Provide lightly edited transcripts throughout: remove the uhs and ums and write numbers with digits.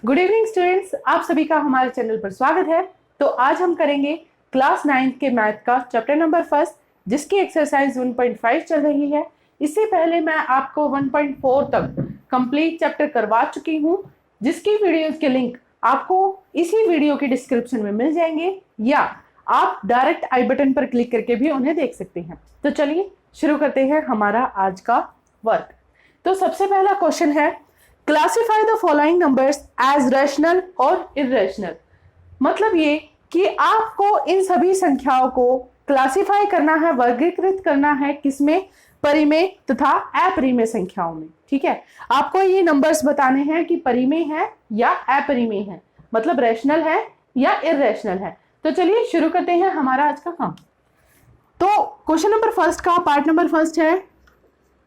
Good evening students, आप सभी का हमारे चैनल पर स्वागत है। तो आज हम करेंगे क्लास 9 के मैथ का चैप्टर नंबर फर्स्ट, जिसकी एक्सरसाइज 1.5 चल रही है। इससे पहले मैं आपको 1.4 तक कंप्लीट चैप्टर करवा चुकी हूँ, जिसकी वीडियोस के लिंक आपको इसी वीडियो के डिस्क्रिप्शन में मिल जाएंगे, या आप डायरेक्ट आई बटन पर क्लिक करके भी उन्हें देख सकते हैं। तो चलिए शुरू करते हैं हमारा आज का वर्क। तो सबसे पहला क्वेश्चन है, classify the following numbers as rational और इर्रेशनल। मतलब ये कि आपको इन सभी संख्याओं को क्लासिफाई करना है, वर्गीकृत करना है, किसमें? परिमेय तथा अपरिमेय संख्याओं में। ठीक है, आपको ये नंबर्स बताने हैं कि परिमेय है या अपरिमेय है, मतलब रैशनल है या इर्रेशनल है। तो चलिए शुरू करते हैं हमारा आज का काम। तो क्वेश्चन नंबर फर्स्ट का पार्ट नंबर फर्स्ट है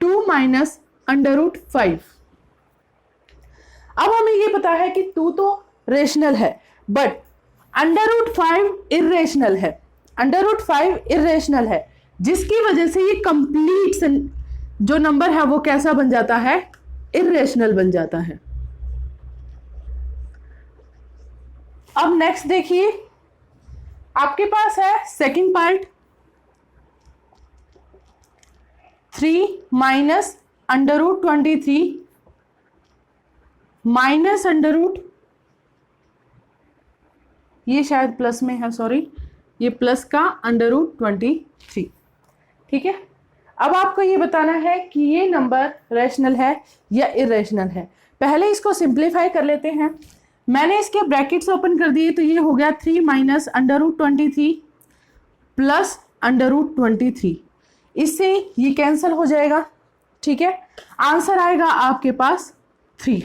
2 माइनस √5। अब हमें ये पता है कि 2 तो रेशनल है, बट √5 इर्रेशनल है। √5 इर्रेशनल है, जिसकी वजह से ये कंप्लीट जो नंबर है वो कैसा बन जाता है? इर्रेशनल बन जाता है। अब नेक्स्ट देखिए, आपके पास है सेकंड पार्ट 3 माइनस √23 माइनस √ ये शायद प्लस में है, सॉरी, ये प्लस का √23। ठीक है, अब आपको ये बताना है कि ये नंबर रैशनल है या इर्रेशनल है। पहले इसको सिंप्लीफाई कर लेते हैं। मैंने इसके ब्रैकेट्स ओपन कर दिए, तो ये हो गया 3 माइनस √23 प्लस √23। इससे ये कैंसिल हो जाएगा। ठीक है, आंसर आएगा आपके पास 3।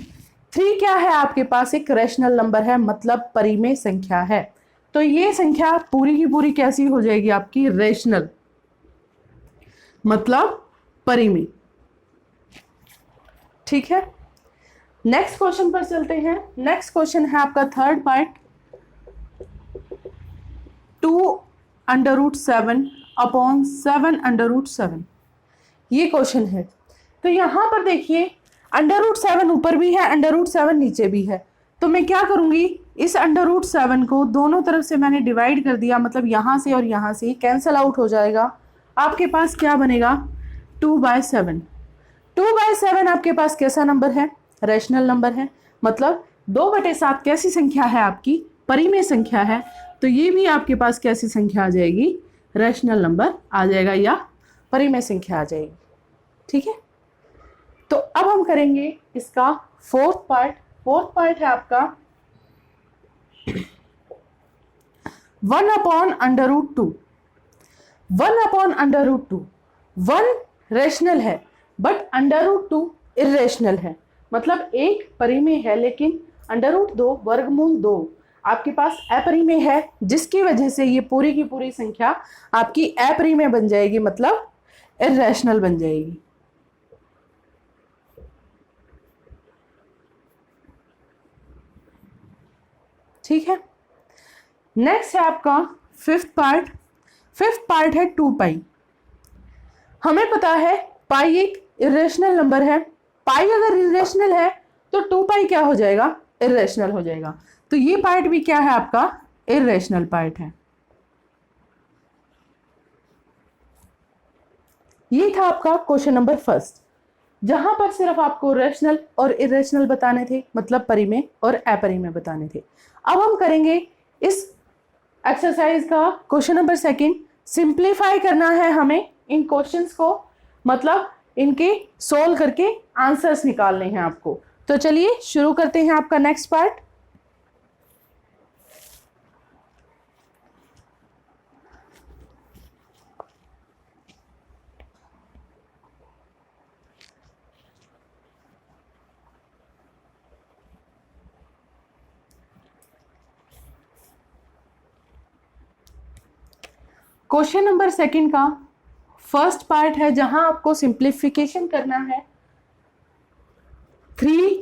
3 क्या है? आपके पास एक रैशनल नंबर है, मतलब परिमेय संख्या है। तो ये संख्या पूरी की पूरी कैसी हो जाएगी? आपकी रैशनल, मतलब परिमेय। ठीक है, नेक्स्ट क्वेश्चन पर चलते हैं। नेक्स्ट क्वेश्चन है आपका थर्ड पार्ट 2 √7 अपॉन 7 √7। ये क्वेश्चन है। तो यहां पर देखिए, √7 ऊपर भी है, √7 नीचे भी है। तो मैं क्या करूंगी, इस √7 को दोनों तरफ से मैंने डिवाइड कर दिया, मतलब यहां से और यहां से कैंसल आउट हो जाएगा। आपके पास क्या बनेगा? 2/7। 2/7 आपके पास कैसा नंबर है? रैशनल नंबर है। मतलब 2/7 कैसी संख्या है? आपकी परिमेय संख्या है। तो ये भी आपके पास कैसी संख्या आ जाएगी? रैशनल नंबर आ जाएगा या परिमेय संख्या आ जाएगी। ठीक है, तो अब हम करेंगे इसका फोर्थ पार्ट। फोर्थ पार्ट है आपका 1 अपॉन √2। 1 अपॉन √2, 1 रैशनल है बट √2 इर्रेशनल है। मतलब एक परिमेय है, लेकिन √2 वर्गमूल 2 आपके पास अपरिमेय है, जिसकी वजह से ये पूरी की पूरी संख्या आपकी अपरिमेय बन जाएगी, मतलब इर्रेशनल बन जाएगी। ठीक है, नेक्स्ट है आपका फिफ्थ पार्ट। फिफ्थ पार्ट है 2π। हमें पता है पाई एक इर्रेशनल नंबर है। पाई अगर इर्रेशनल है तो 2π क्या हो जाएगा? इर्रेशनल हो जाएगा। तो ये पार्ट भी क्या है? आपका इर्रेशनल पार्ट है। ये था आपका क्वेश्चन नंबर फर्स्ट, जहां पर सिर्फ आपको रैशनल और इर्रेशनल बताने थे, मतलब परिमेय और अपरिमेय बताने थे। अब हम करेंगे इस एक्सरसाइज का क्वेश्चन नंबर सेकंड। सिंप्लीफाई करना है हमें इन क्वेश्चंस को, मतलब इनके सोल्व करके आंसर्स निकालने हैं आपको। तो चलिए शुरू करते हैं आपका next part. Question number second का फर्स्ट पार्ट है, जहां आपको सिंप्लीफिकेशन करना है। 3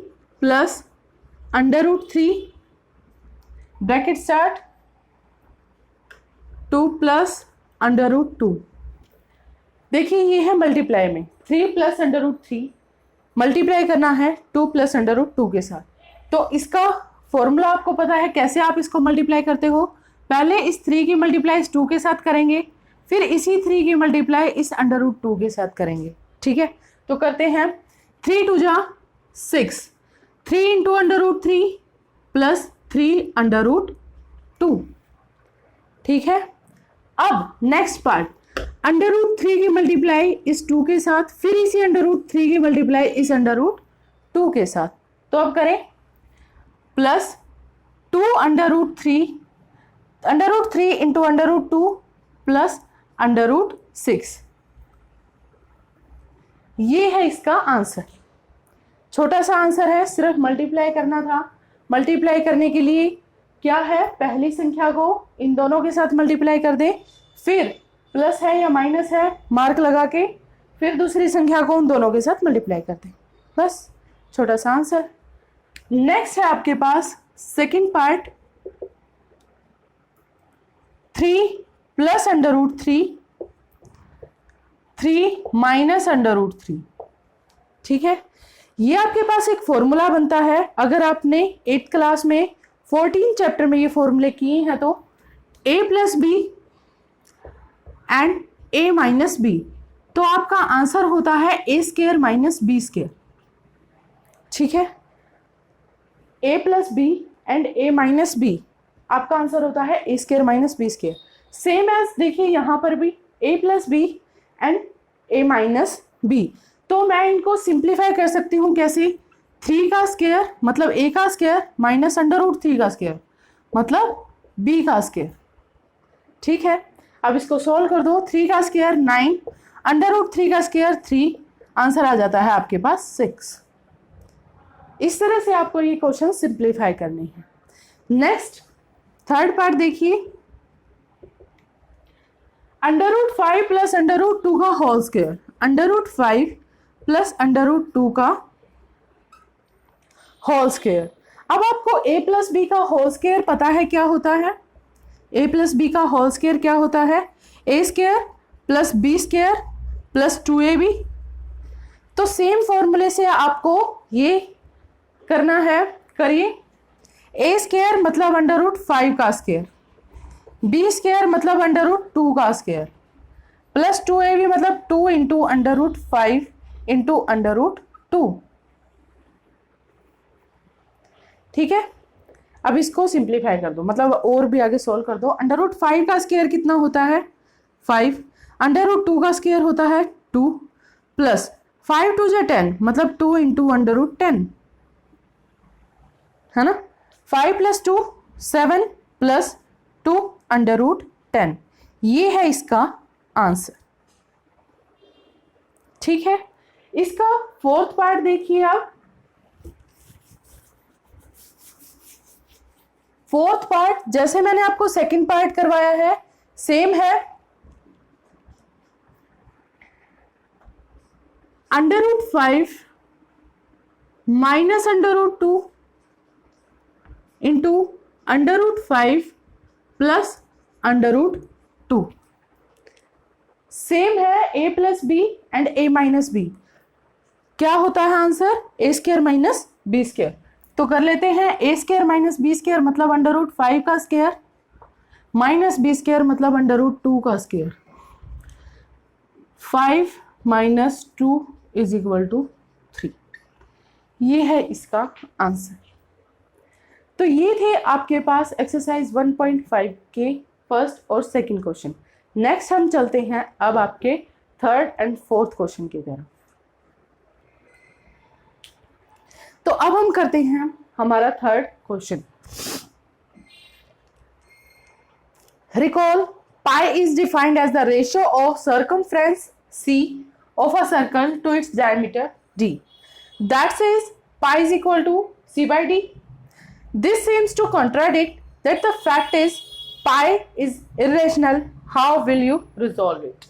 प्लस √3 ब्रैकेट स्टार्ट 2 प्लस √2। देखिए ये है मल्टीप्लाई में, 3 प्लस √3 मल्टीप्लाई करना है 2 प्लस √2 के साथ। तो इसका फॉर्मूला आपको पता है कैसे आप इसको मल्टीप्लाई करते हो। पहले इस 3 की मल्टीप्लाई इस 2 के साथ करेंगे, फिर इसी 3 की मल्टीप्लाई इस √2 के साथ करेंगे। ठीक है, तो करते हैं। 3 2 जा 6, 3 इंटू √3 प्लस 3 √2। ठीक है, अब नेक्स्ट पार्ट, √3 की मल्टीप्लाई इस 2 के साथ, फिर इसी √3 की मल्टीप्लाई इस √2 के साथ। तो अब करें प्लस 2 √3 इंटू √2 प्लस √6। ये है इसका आंसर। छोटा सा आंसर है, सिर्फ मल्टीप्लाई करना था। मल्टीप्लाई करने के लिए क्या है, पहली संख्या को इन दोनों के साथ मल्टीप्लाई कर दे, फिर प्लस है या माइनस है मार्क लगा के, फिर दूसरी संख्या को उन दोनों के साथ मल्टीप्लाई कर दे, बस छोटा सा आंसर। नेक्स्ट है आपके पास सेकंड पार्ट, 3 प्लस √3, 3 माइनस √3। ठीक है, ये आपके पास एक फॉर्मूला बनता है। अगर आपने 8th क्लास में 14 चैप्टर में ये फॉर्मूले किए हैं तो a plus B and a minus B, तो आपका आंसर होता है a² माइनस b²। ठीक है, a plus B and a minus B, आपका आंसर होता है a² minus b²। Same as देखिए यहाँ पर भी a plus B and a minus B. तो मैं इनको सिंप्लीफाई कर सकती हूँ कैसे, 3 का स्क्वायर मतलब a का स्क्वायर माइनस √3 का स्क्वायर मतलब b का स्क्वायर। ठीक है, अब इसको सॉल्व कर दो। 3 का स्क्वायर 9, √3 का स्क्वायर 3, आंसर आ जाता है आपके पास 6। इस तरह से आपको ये क्वेश्चन सिंप्लीफाई करने हैं। नेक्स्ट थर्ड पार्ट देखिए, √5 प्लस √2 का होल स्क्वायर, √5 प्लस √2 का होल स्क्वायर। अब आपको a प्लस बी का होल स्क्वायर पता है क्या होता है, a प्लस बी का होल स्क्वायर क्या होता है, a² plus b² plus 2ab। तो सेम फॉर्मूले से आपको ये करना है, करिए। a² मतलब √5 का स्क्वायर, b² मतलब √2 का स्क्वायर प्लस 2ab मतलब 2 इंटू √5 इंटू √2। ठीक है, अब इसको सिंप्लीफाई कर दो, मतलब और भी आगे सोल्व कर दो। √5 का स्क्वायर कितना होता है 5, √2 का स्क्वायर होता है 2 प्लस 5 2 10 मतलब 2 इंटू √10, है ना। 5 प्लस 2 7 प्लस 2 √10, ये है इसका आंसर। ठीक है, इसका फोर्थ पार्ट देखिए आप। फोर्थ पार्ट जैसे मैंने आपको सेकंड पार्ट करवाया है सेम है। √5 माइनस √2 इंटू √5 प्लस √2। सेम है a plus B and a minus B. क्या होता है आंसर, a² माइनस b²। तो कर लेते हैं, a² माइनस b² मतलब √5 का स्क्वायर माइनस b² मतलब √2 का square. 5 minus 2 is equal to 3। ये है इसका आंसर। तो ये थे आपके पास एक्सरसाइज 1.5 के फर्स्ट और सेकंड क्वेश्चन। नेक्स्ट हम चलते हैं अब आपके थर्ड एंड फोर्थ क्वेश्चन की तरफ। तो अब हम करते हैं हमारा third question. Recall pi is defined as the ratio of circumference c of a circle to its diameter d. That says pi is equal to c by d. This seems to contradict that the fact is pi is irrational. How will you resolve it?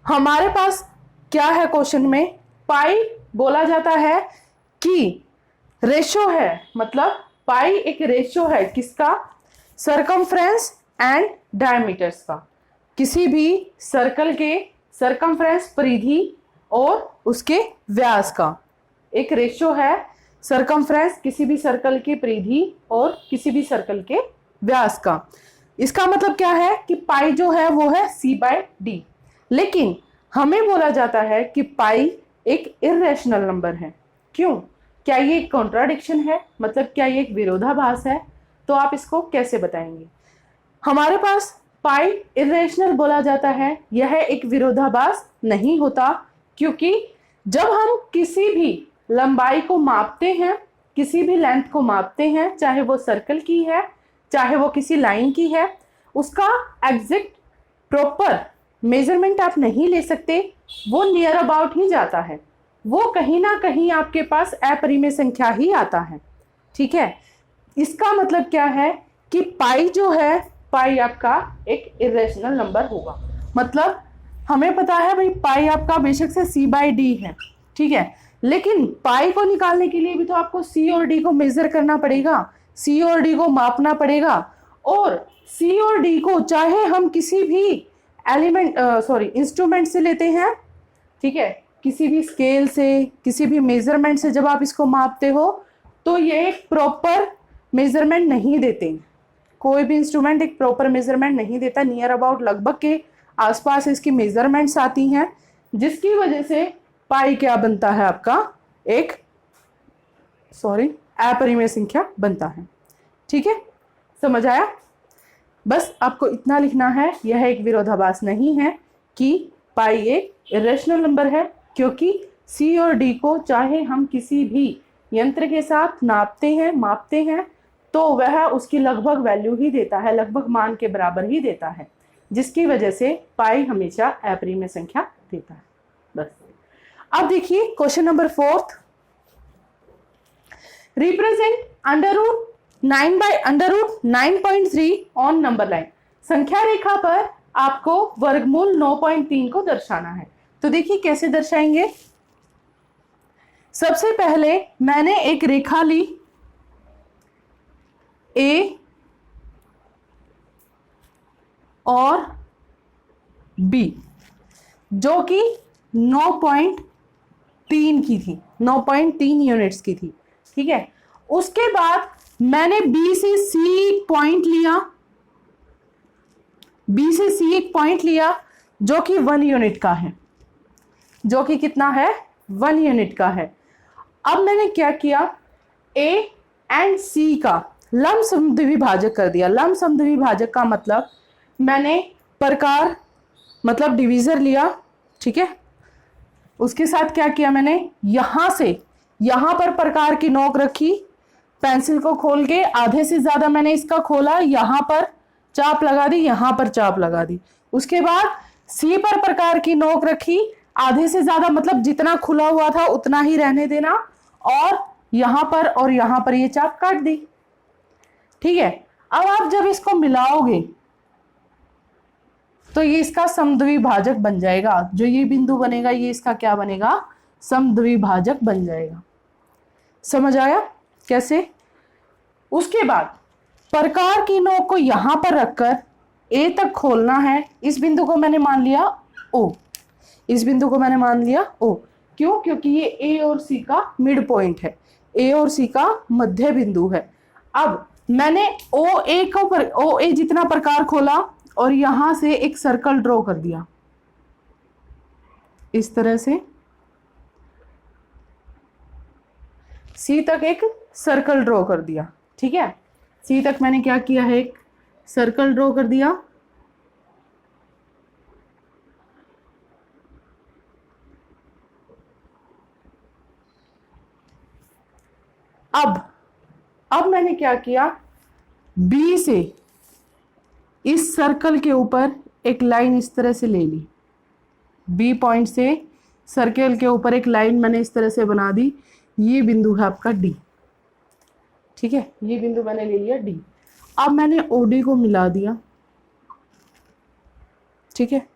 हमारे पास क्या है question में, पाई बोला जाता है कि ratio है, मतलब पाई एक रेशो है किसका, सर्कमफ्रेंस एंड डायमीटर्स का। किसी भी सर्कल के सर्कमफ्रेंस परिधि और उसके व्यास का एक रेशो है सरकमफ्रेंस किसी भी सर्कल की परिधि और किसी भी सर्कल के व्यास का। इसका मतलब क्या है कि पाई जो है वो है c/d, लेकिन हमें बोला जाता है कि पाई एक इरेशनल नंबर है। क्यों? क्या ये एक कॉन्ट्राडिक्शन है? मतलब क्या ये एक विरोधाभास है? तो आप इसको कैसे बताएंगे? हमारे पास पाई इरेशनल बोला जाता है, यह एक विरोधाभास नहीं होता, क्योंकि जब हम किसी भी लंबाई को मापते हैं, किसी भी लेंथ को मापते हैं, चाहे वो सर्कल की है चाहे वो किसी लाइन की है, उसका एग्जैक्ट प्रॉपर मेजरमेंट आप नहीं ले सकते, वो नियर अबाउट ही जाता है, वो कहीं ना कहीं आपके पास अपरिमेय संख्या ही आता है। ठीक है, इसका मतलब क्या है कि पाई जो है, पाई आपका एक इरेशनल नंबर होगा। मतलब हमें पता है भाई पाई आपका बेशक से c/d है, ठीक है, लेकिन पाई को निकालने के लिए भी तो आपको c और d को मेजर करना पड़ेगा, c और d को मापना पड़ेगा, और c और d को चाहे हम किसी भी इंस्ट्रूमेंट से लेते हैं, ठीक है, किसी भी स्केल से, किसी भी मेजरमेंट से जब आप इसको मापते हो तो ये एक प्रॉपर मेजरमेंट नहीं देते। कोई भी इंस्ट्रूमेंट एक प्रॉपर मेजरमेंट नहीं देता, नियर अबाउट लगभग के आसपास इसकी मेजरमेंट्स आती हैं, जिसकी वजह से पाई क्या बनता है आपका, एक अपरिमेय संख्या बनता है। ठीक है, समझ आया? बस आपको इतना लिखना है, यह एक विरोधाभास नहीं है कि पाई एक इरेशनल नंबर है, क्योंकि c और d को चाहे हम किसी भी यंत्र के साथ नापते हैं, मापते हैं, तो वह उसकी लगभग वैल्यू ही देता है, लगभग मान के बराबर ही देता है, जिसकी वजह से पाई हमेशा अपरिमेय संख्या देता है। बस अब देखिए question number 4, represent √9/√9.3 on number line. संख्या रेखा पर आपको वर्गमूल 9.3 को दर्शाना है। तो देखिए कैसे दर्शाएंगे। सबसे पहले मैंने एक रेखा ली A और B, जो कि 9.3 की थी, 9.3 यूनिट्स की थी। ठीक है, उसके बाद मैंने B से C एक पॉइंट लिया, B से C एक पॉइंट लिया जो कि 1 यूनिट का है, जो कि कितना है, 1 यूनिट का है। अब मैंने क्या किया, A एंड C का लंब समद्विभाजक कर दिया। लंब समद्विभाजक का मतलब मैंने प्रकार मतलब डिवीजर लिया, ठीक है, उसके साथ क्या किया, मैंने यहां से यहां पर प्रकार की नोक रखी, पेंसिल को खोल के आधे से ज्यादा मैंने इसका खोला, यहां पर चाप लगा दी, यहां पर चाप लगा दी। उसके बाद सी पर प्रकार की नोक रखी, आधे से ज्यादा मतलब जितना खुला हुआ था उतना ही रहने देना, और यहां पर ये चाप काट दी। ठीक है, अब आप जब इसको मिलाओगे तो ये इसका समद्विभाजक बन जाएगा। जो ये बिंदु बनेगा ये इसका क्या बनेगा, समद्विभाजक बन जाएगा। समझ आया कैसे? उसके बाद प्रकार की नोक को यहां पर रखकर ए तक खोलना है। इस बिंदु को मैंने मान लिया ओ, इस बिंदु को मैंने मान लिया ओ। क्यों? क्योंकि ये ए और सी का मिड पॉइंट है, ए और सी का मध्य बिंदु है। अब मैंने ओ ए जितना प्रकार खोला और यहां से एक सर्कल ड्रॉ कर दिया, इस तरह से सी तक एक सर्कल ड्रॉ कर दिया। ठीक है, सी तक मैंने क्या किया है, एक सर्कल ड्रॉ कर दिया। अब मैंने क्या किया, बी से इस सर्कल के ऊपर एक लाइन इस तरह से ले ली, बी पॉइंट से सर्कल के ऊपर एक लाइन मैंने इस तरह से बना दी। ये बिंदु है आपका डी। ठीक है, ये बिंदु मैंने ले लिया डी। अब मैंने ओडी को मिला दिया। ठीक है,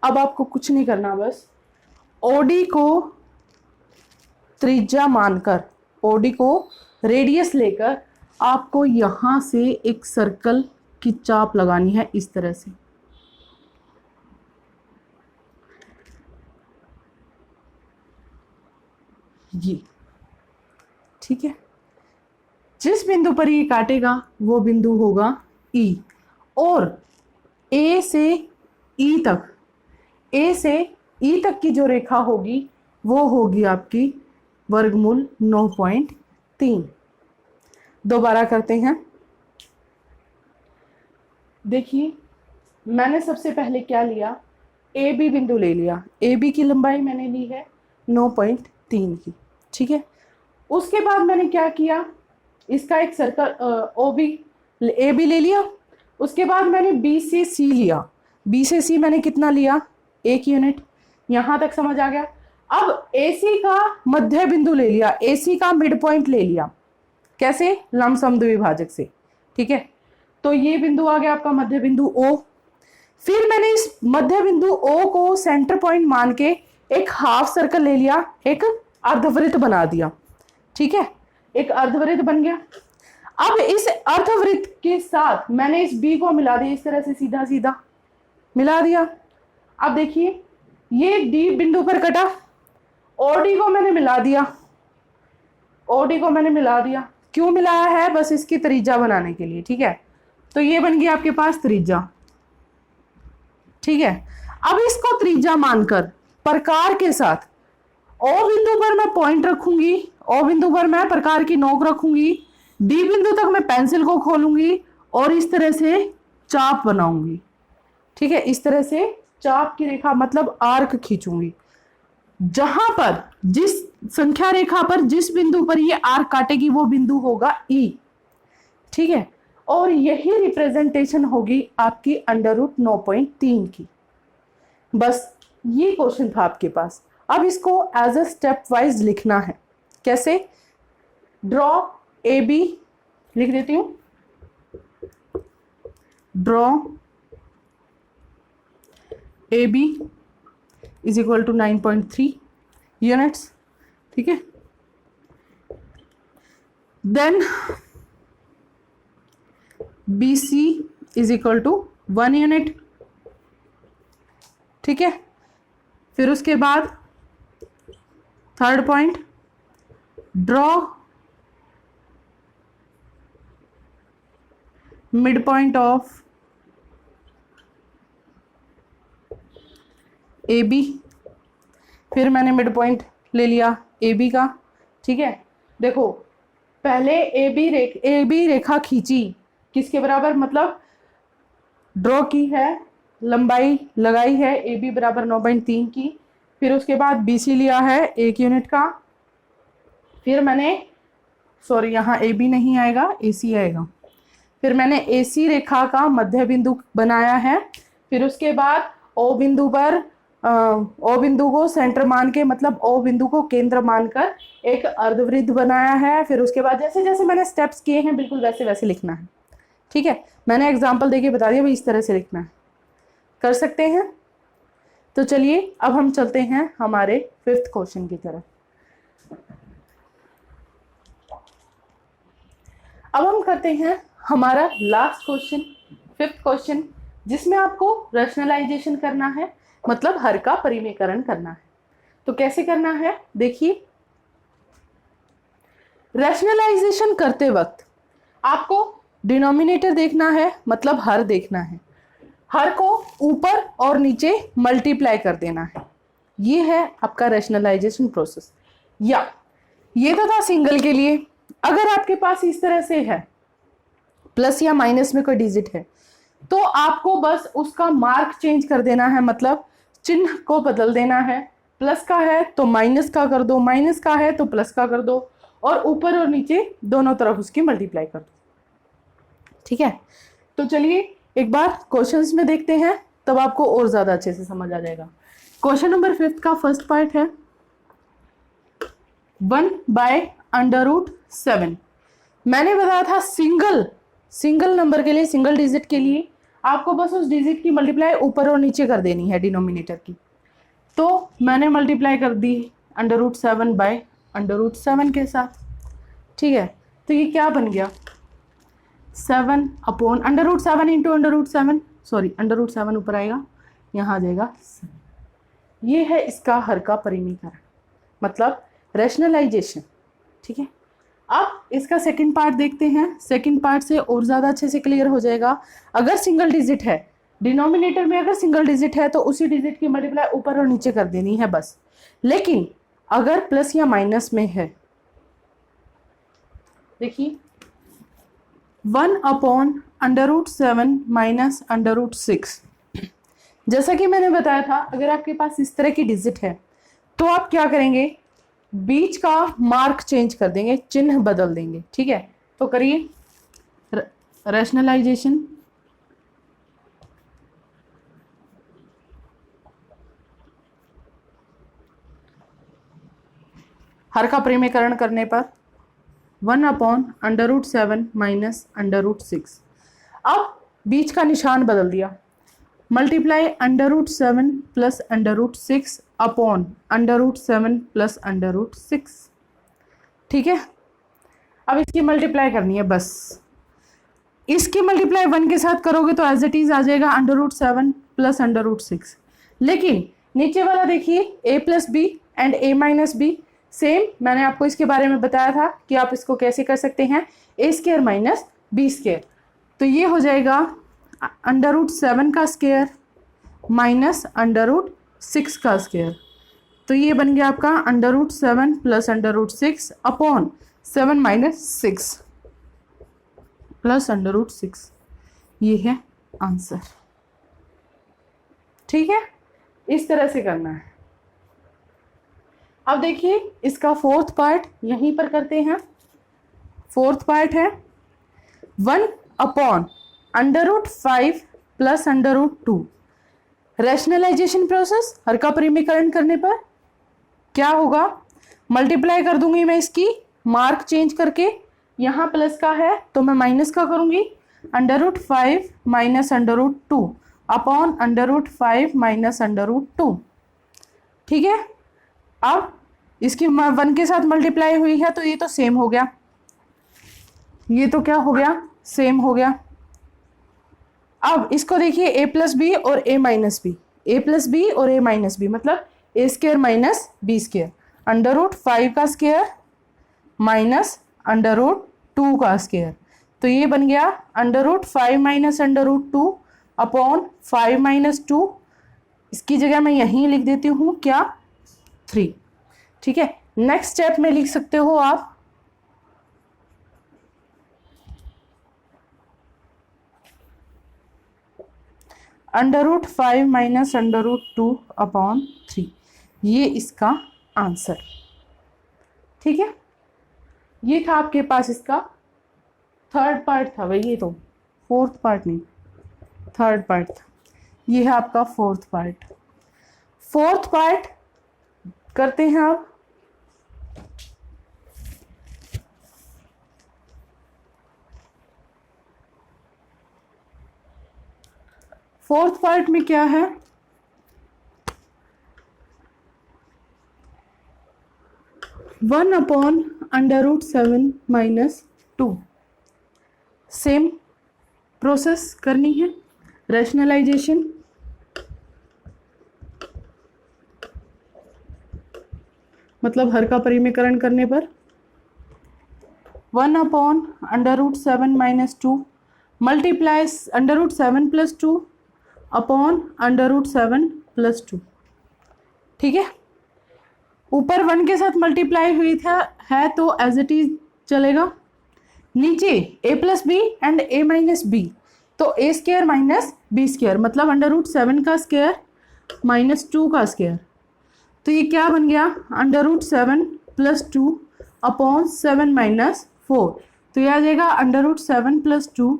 अब आपको कुछ नहीं करना, बस ओडी को त्रिज्या मानकर, ओडी को रेडियस लेकर आपको यहां से एक सर्कल की चाप लगानी है इस तरह से। ये ठीक है, जिस बिंदु पर ये काटेगा वो बिंदु होगा ई, और ए से ई तक, ए से ई तक की जो रेखा होगी वो होगी आपकी वर्गमूल 9.3। दोबारा करते हैं। देखिए मैंने सबसे पहले क्या लिया, ए बी बिंदु ले लिया, ए बी की लंबाई मैंने ली है 9.3 की, ठीक है। उसके बाद मैंने क्या किया, इसका एक circle O B A B ले लिया। उसके बाद मैंने बी से सी लिया, बी से सी मैंने कितना लिया, 1 यूनिट। यहाँ तक समझ आ गया। अब AC का मध्य बिंदु ले लिया, AC का मिड पॉइंट ले लिया, कैसे, लमसम द्विभाजक से, ठीक है। तो ये बिंदु आ गया आपका मध्य बिंदु O। फिर मैंने इस मध्य बिंदु O को सेंटर पॉइंट मान के एक हाफ सर्कल ले लिया, एक अर्धवृत्त बना दिया, ठीक है, एक अर्धवृत्त बन गया। अब इस अर्धवृत्त के साथ मैंने इस B को मिला दिया, इस तरह से सीधा सीधा मिला दिया। अब देखिए ये D बिंदु पर कटा, OD को मैंने मिला दिया, OD को मैंने मिला दिया। क्यों मिलाया है, बस इसकी त्रिज्या बनाने के लिए, ठीक है। तो ये बन गया आपके पास त्रिज्या, ठीक है। अब इसको त्रिज्या मानकर प्रकार के साथ O बिंदु पर मैं पॉइंट रखूंगी, O बिंदु पर मैं प्रकार की नोक रखूंगी, D बिंदु तक मैं पेंसिल को खोलूंगी और इस तरह से चाप बनाऊंगी, ठीक है। इस तरह से चाप की रेखा मतलब आर्क खींचूंगी। जहां पर जिस संख्या रेखा पर जिस बिंदु पर ये आर्क काटेगी वो बिंदु होगा E, ठीक है। और यही रिप्रेजेंटेशन होगी आपकी √9.3 की। बस ये क्वेश्चन था आपके पास। अब इसको एज अ स्टेप वाइज लिखना है। कैसे, ड्रॉ AB लिख देती हूं, draw AB is equal to 9.3 units, ठीक है। Then BC is equal to 1 unit, ठीक है। फिर उसके बाद third point, draw mid point of AB। फिर मैंने मिड पॉइंट ले लिया AB का, ठीक है। देखो पहले AB रेखा खींची किसके बराबर, मतलब ड्रॉ की है, लंबाई लगाई है AB बराबर 9.3 की। फिर उसके बाद BC लिया है 1 यूनिट का। फिर मैंने सॉरी यहाँ AB नहीं आएगा, AC आएगा। फिर मैंने AC रेखा का मध्य बिंदु बनाया है। फिर उसके बाद O बिंदु पर O बिंदु को सेंटर मान के, मतलब O बिंदु को केंद्र मानकर एक अर्धवृत्त बनाया है। फिर उसके बाद जैसे जैसे मैंने स्टेप्स किए हैं बिल्कुल वैसे वैसे लिखना है, ठीक है। मैंने एग्जाम्पल देके बता दिया भाई इस तरह से लिखना है, कर सकते हैं। तो चलिए अब हम चलते हैं हमारे 5th क्वेश्चन की तरफ। अब हम करते हैं हमारा लास्ट क्वेश्चन, 5th क्वेश्चन, जिसमें आपको रैशनलाइजेशन करना है, मतलब हर का परिमेयकरण करना है। तो कैसे करना है, देखिए रैशनलाइजेशन करते वक्त आपको डिनोमिनेटर देखना है, मतलब हर देखना है। हर को ऊपर और नीचे मल्टीप्लाई कर देना है। ये है आपका रैशनलाइजेशन प्रोसेस। या ये तो था सिंगल के लिए। अगर आपके पास इस तरह से है, प्लस या माइनस में कोई डिजिट है, तो आपको बस उसका मार्क चेंज कर देना है, मतलब चिन्ह को बदल देना है। प्लस का है तो माइनस का कर दो, माइनस का है तो प्लस का कर दो, और ऊपर और नीचे दोनों तरफ उसकी मल्टीप्लाई कर दो, ठीक है। तो चलिए एक बार क्वेश्चंस में देखते हैं, तब आपको और ज्यादा अच्छे से समझ आ जाएगा। क्वेश्चन नंबर 5 का फर्स्ट पार्ट है 1/√7। मैंने बताया था सिंगल नंबर के लिए, सिंगल डिजिट के लिए आपको बस उस डिजिट की मल्टीप्लाई ऊपर और नीचे कर देनी है डिनोमिनेटर की। तो मैंने मल्टीप्लाई कर दी √7/√7 के साथ, ठीक है। तो ये क्या बन गया, 7 अपॉन √7 इंटू √7, सॉरी √7 ऊपर आएगा, यहाँ आ जाएगा 7। ये है इसका हर का परिमेयकरण, मतलब रैशनलाइजेशन, ठीक है। अब इसका सेकंड पार्ट देखते हैं। सेकंड पार्ट से और ज़्यादा अच्छे से क्लियर हो जाएगा। अगर सिंगल डिजिट है, डिनोमिनेटर में अगर सिंगल डिजिट है तो उसी डिजिट की मल्टीप्लाई ऊपर और नीचे कर देनी है बस। लेकिन अगर प्लस या माइनस में है, देखिए 1/√7 माइनस √6। जैसा कि मैंने बताया था, अगर आपके पास इस तरह की डिजिट है तो आप क्या करेंगे, बीच का मार्क चेंज कर देंगे, चिन्ह बदल देंगे। ठीक है, तो करिए रैशनलाइजेशन। हर का परिमेयकरण करने पर 1/√7 माइनस √6। अब बीच का निशान बदल दिया, मल्टीप्लाई √7 प्लस √6 अपॉन √7 प्लस √6। ठीक है, अब इसकी मल्टीप्लाई करनी है बस। इसकी मल्टीप्लाई 1 के साथ करोगे तो एज इट इज आ जाएगा √7 प्लस √6। लेकिन नीचे वाला देखिए a plus B and a minus B, same मैंने आपको इसके बारे में बताया था कि आप इसको कैसे कर सकते हैं, a² माइनस b²। तो ये हो जाएगा √7 का स्क्वायर माइनस √6 का स्क्वायर। तो ये बन गया आपका √7 प्लस √6 अपॉन 7 माइनस 6 प्लस √6। ये है आंसर। ठीक है, इस तरह से करना है। अब देखिए इसका फोर्थ पार्ट यहीं पर करते हैं। फोर्थ पार्ट है 1/√5 प्लस √2। रैशनलाइजेशन प्रोसेस, हर का परिमेयकरण करने पर क्या होगा, मल्टीप्लाई कर दूंगी मैं इसकी, मार्क चेंज करके, यहाँ प्लस का है तो मैं माइनस का करूंगी, √5 माइनस √2 अपॉन √5 माइनस √2। ठीक है, अब इसकी 1 के साथ मल्टीप्लाई हुई है तो ये तो सेम हो गया, ये तो क्या हो गया, सेम हो गया। अब इसको देखिए a प्लस बी और a minus B, a plus B और a माइनस बी मतलब a² माइनस b², √5 का स्क्वायर माइनस √2 का स्क्वायर। तो ये बन गया √5 माइनस √2 अपॉन 5 माइनस 2। इसकी जगह मैं यहीं लिख देती हूँ क्या, 3। ठीक है, नेक्स्ट स्टेप में लिख सकते हो आप √5 माइनस √2 अपॉन 3। ये इसका आंसर। ठीक है, ये था आपके पास इसका थर्ड पार्ट था भाई, ये तो फोर्थ पार्ट नहीं, थर्ड पार्ट था। ये है आपका फोर्थ पार्ट। फोर्थ पार्ट करते हैं आप। फोर्थ पार्ट में क्या है, one upon √7 minus 2। Same process करनी है, रैशनलाइजेशन। मतलब हर का परिमेयकरण करने पर 1/√7 minus 2 multiplies √7 plus 2 upon √7 plus 2। ठीक है, ऊपर 1 के साथ मल्टीप्लाई हुई था है तो एज इट इज चलेगा। नीचे a plus B and a minus B, तो a² माइनस b² मतलब √7 का स्क्वायर माइनस 2 का स्क्वायर। तो ये क्या बन गया, √7 प्लस 2 अपॉन 7 माइनस 4। तो ये आ जाएगा √7 प्लस 2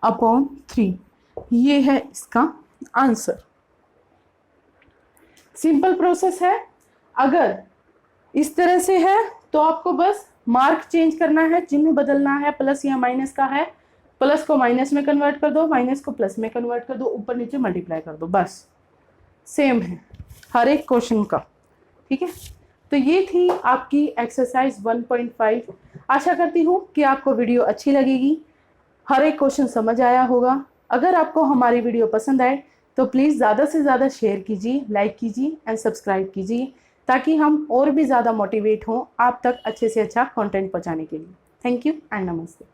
अपॉन 3। ये है इसका आंसर। सिंपल प्रोसेस है। अगर इस तरह से है तो आपको बस मार्क चेंज करना है, चिन्ह बदलना है, प्लस या माइनस का है, प्लस को माइनस में कन्वर्ट कर दो, माइनस को प्लस में कन्वर्ट कर दो, ऊपर नीचे मल्टीप्लाई कर दो, बस सेम है हर एक क्वेश्चन का। ठीक है, तो ये थी आपकी एक्सरसाइज 1.5। आशा करती हूँ कि आपको वीडियो अच्छी लगेगी, हर एक क्वेश्चन समझ आया होगा। अगर आपको हमारी वीडियो पसंद आए तो प्लीज़ ज़्यादा से ज़्यादा शेयर कीजिए, लाइक कीजिए एंड सब्सक्राइब कीजिए, ताकि हम और भी ज़्यादा मोटिवेट हों आप तक अच्छे से अच्छा कंटेंट पहुंचाने के लिए। थैंक यू एंड नमस्ते।